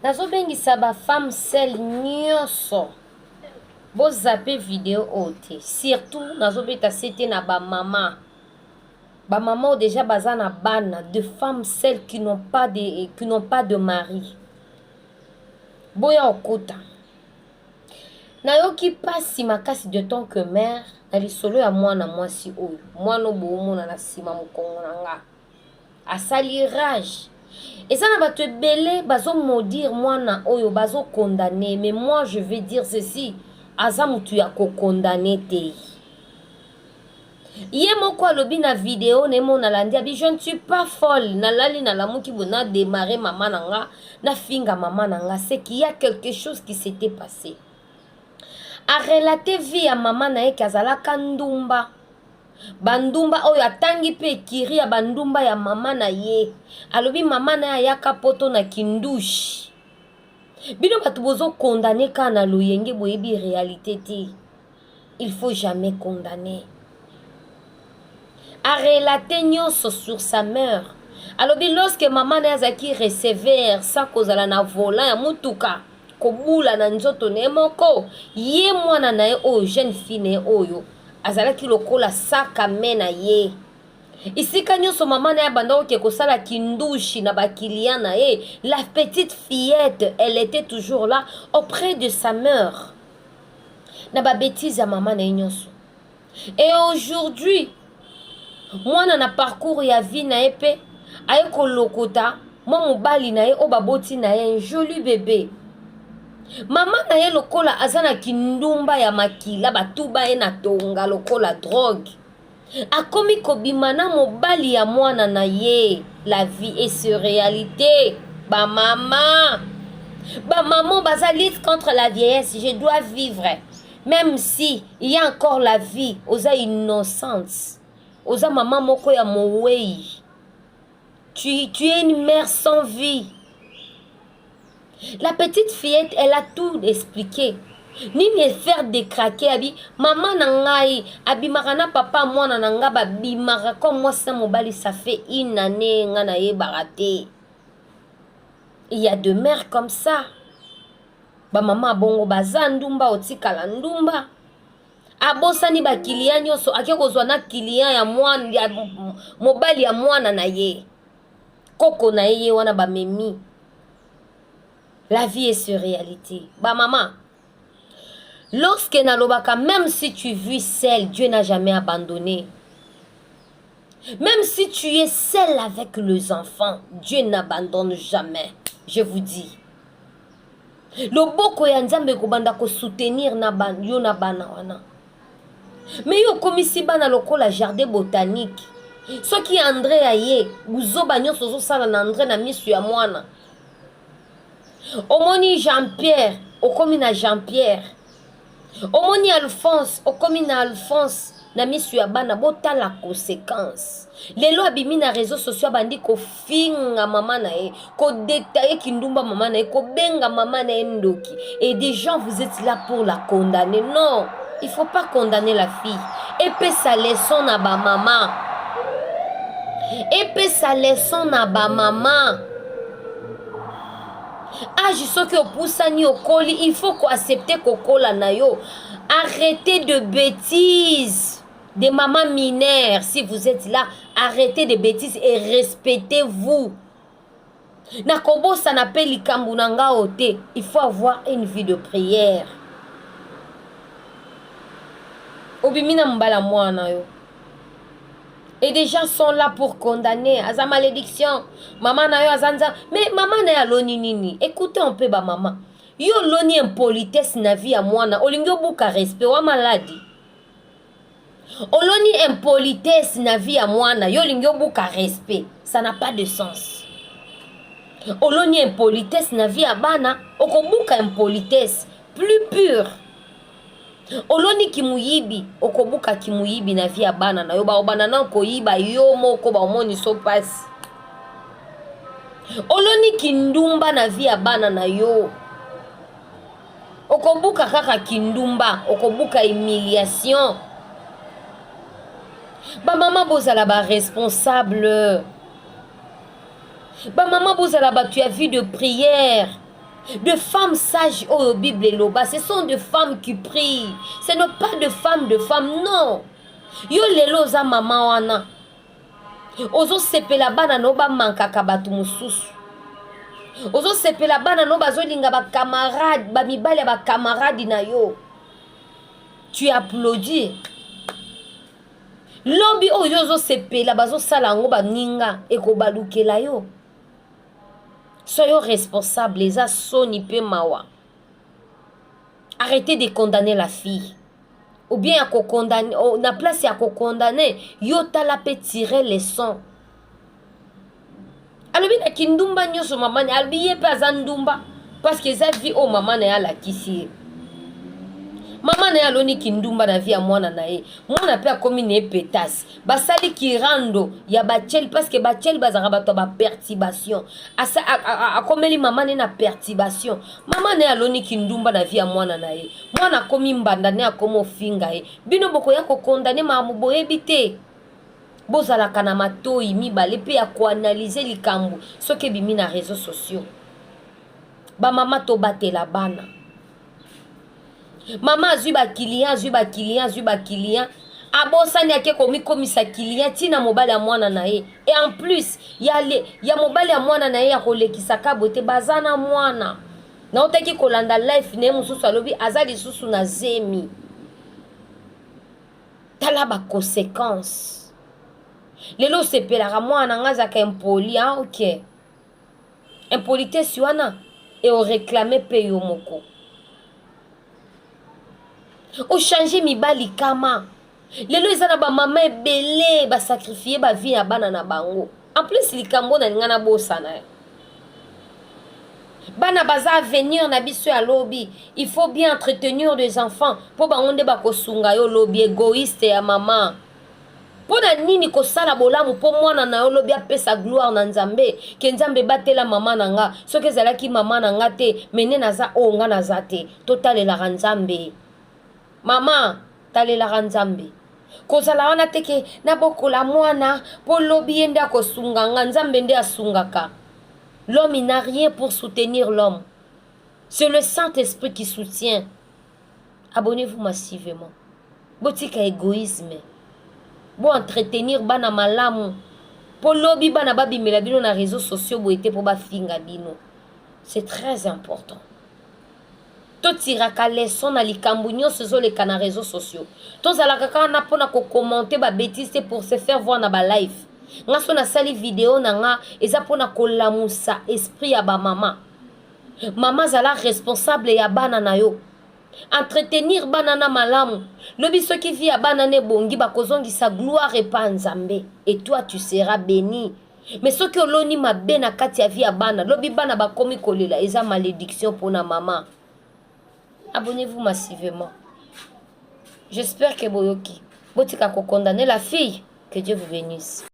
nazobengisa ba femme seule nyonso bozape video ote surtout nazobeta sete na ba mama déjà baza na bana de femmes celles qui n'ont pas de mari boya okota nayoki pasi makasi de temps que mère na lisolo ya mwana mwasi oyo mwana boomona na sima mokongo na nga asali rage eza na bato ebele bazomodire mwana oyo bazokondane mais moi je vais dire ceci aza mutu ya kokondane te ye moko alobi na video nemo nalandi abi je ne suis pas folle nalali nalamuki bona démarrer mama nanga na finga mama nanga c'est qu'il y a quelque chose qui s'était passé a relater vie ya mama na ye kazalaka ndumba bandumba oyo atangi pe kiri ya bandumba ya mama na ye alobi mama na ye ayaka poto na kindushi bino bato bozo condamner ka na loyenge boyebi réalité te il faut jamais condamner a relater nyonso sur sa mère alobi lorsque mama na ye azalaki recevoir sa kozala na volant ya mutuka kobula na nzoto na ye moko ye mwana na ye oyo jeune fille na ye oyo azalaki lokola saka me na ye isika nyonso mama na ye banda oke kosala kindushi na bakilian na ye la petite fillette elle était toujours là auprès de sa mère na babétise ya mama na ye nyonso et aujourd'hui mwana na parcours ya vie na ye pe aye kolokota mwa mobali na ye oyo baboti na ye un joli bébé mama na ye lokola aza na kindumba ya makila batuba ye na tonga lokola drogue akomi kobima na mobali ya mwana na ye la vie est sur réalité bamama baza lutte contre la vieillesse je dois vivre même si il y a encore la vie oza innocente oza mama moko ya mowei tu es une mère sans vie. La petite fillette, elle a tout expliqué. Nini faire décraquer abi maman nangai abi marana papa mwana nanga ba bimara comme moi ça mobali ça fait une année ngana ye baraté. Il y a deux mères comme ça. Ba maman bongo baza ndumba otikala ndumba. Abosani ba client nyonso akekozwa na client ya mwana ya mobali ya mwana na ye. Koko na ye wana ba memi. La vie est sur réalité. Bah maman, lorsque nalobaka, même si tu vis seule, Dieu n'a jamais abandonné. Même si tu es seule avec les enfants, Dieu n'abandonne jamais. Je vous dis. Loboko ya nzambe kobanda ko soutenir na yo na bana wana. Mais yo komisi bana lokola jardin botanique. Soki André aye, buzo banyo sozo sala na André na misu ya mwana. Omoni Jean-Pierre, okomi na Jean-Pierre. Omoni Alphonse, okomi na Alphonse. Na misu ya bana bota la conséquence. Lelo abimi na réseaux sociaux bandi ko finga mama na e, ko détailler kindumba mama na e, ko benga mama na e ndoki. Et des gens vous êtes là pour la condamner. Non, il faut pas condamner la fille. Et puis sa leçon na ba maman. Et puis sa leçon na ba maman. Ah, je sais que opusani okoli, il faut qu'on accepte kokola na yo. Arrêtez de bêtises. Des mamans mineures, si vous êtes là, arrêtez de bêtises et respectez-vous. Na kobo ça n'appelle likambu nanga ote. Il faut avoir une vie de prière. Obimina mbala mwana yo. Et des gens sont là pour condamner. Aza malédiction. Maman na yo azanza. Mais maman na ya loni nini. Écoutez un peu ba maman. Yo loni impolitesse na vie à mwana. Olingyo buka respect wa maladie. Oloni impolitesse na vie à mwana. Yo lingyo buka respect. Ça n'a pas de sens. Oloni impolitesse na vie à bana. Okobuka impolitesse. Plus pure. Oloni kimuyibi, okobuka kimuyibi na via bana na yo ba obana na koyiba yo moko ba omoni so pass. Oloni kindumba na via bana na yo. Okobuka kaka kindumba, okobuka humiliation. Ba maman bozala ba responsable. Ba maman bozala ba tu as vu de prière. De femmes sages au Bible et loba, ce sont des femmes qui prient. Ce n'est pas de femmes, non. Yo lelo za mama wana. Ozo sepela bana no ba mankaka batu mususu. Ozo sepela bana no bazolinga ba camarade, ba mibale ba camarade na yo. Tu applaudis. Lobi oyo ozo sepela bazo sala ngo ba ninga eko balukela yo. Soyons responsables, les soni pe mawa. Arrêtez de condamner la fille. Ou bien à condamner, na place à condamner, yota la peut tirer les sons. Alors bien kindumba nyoso maman, albiye pas andumba parce que ça vie oh maman na la kisi. Maman na aloni kindumba na vie à mwana na ye. Mwana pe akomi ne pétasse. Basali ki rando ya bachel parce que bachel bazara bato ba perturbation. Asa akomeli maman na perturbation. Maman na aloni kindumba na vie à mwana na ye. Mwana komi mbanda ne akomo finga ye. Bino boko ya ko condamner ma muboyebi te. Bozala kana matoi mibale pe ya ko analyser likambo soki bimi na réseaux sociaux. Ba mama to batela bana. Maman a zuba client. Abosani ake komi komisa client tina mobile ya mwana na ye. Et en plus, ya mobile ya mwana na ye ya kolekisa kabote bazana mwana. Na otaki kolanda life ne mususu alobi azali susu na zemi. Tala ba conséquence. Lelo sepelaka mwana ngaza ka impoli, ah ok. Impolitesse wana et on réclamer paye moko. O changer mibali kama. Lelo ezana ba mama ebele ba sacrifier ba vie ya bana na bango. En plus likambo na ngana bosana. Bana baza venir na biso ya lobby. Il faut bien entretenir des enfants pour bangonde ba kosunga yo lobby égoïste ya mama. Pona nini kosala bolamu po mwana na yo lobby apesa gloire na Nzambe ke Nzambe batela mama na nga soki ezalaki mama na nga te mene naza o nga naza te totalela Nzambe. Mama, talela Nzambe. Kozala wana teke na bokola mwana po lobi yende akosunganga Nzambe nde asungaka. L'homme n'a rien pour soutenir l'homme. C'est le Saint-Esprit qui soutient. Abonnez-vous massivement. Botika égoïsme. Bo entretenir bana malamu. Po lobi bana babi melabino na réseaux sociaux bo ete po ba finga bino. C'est très important. Totiraka leçon na likambu nyonso ezoleka na réseaux sociaux. Tozalaka kaka na pona ko commenter ba bêtises pour se faire voir na ba live. Nga so na sali vidéo na nga eza pona ko lamusa esprit ya ba mama. Mama zala responsable ya bana na yo. Entretenir bana na malamu. Lobi soki vi ya bana ne bongi ba kozongisa gloire epa Nzambe et toi tu seras béni. Mais soki oloni mabe na kati ya vi ya bana, lobi bana ba komi kolela eza malédiction pona mama. Abonnez-vous massivement. J'espère que Boyoki, Botika ko condamner la fille. Que Dieu vous bénisse.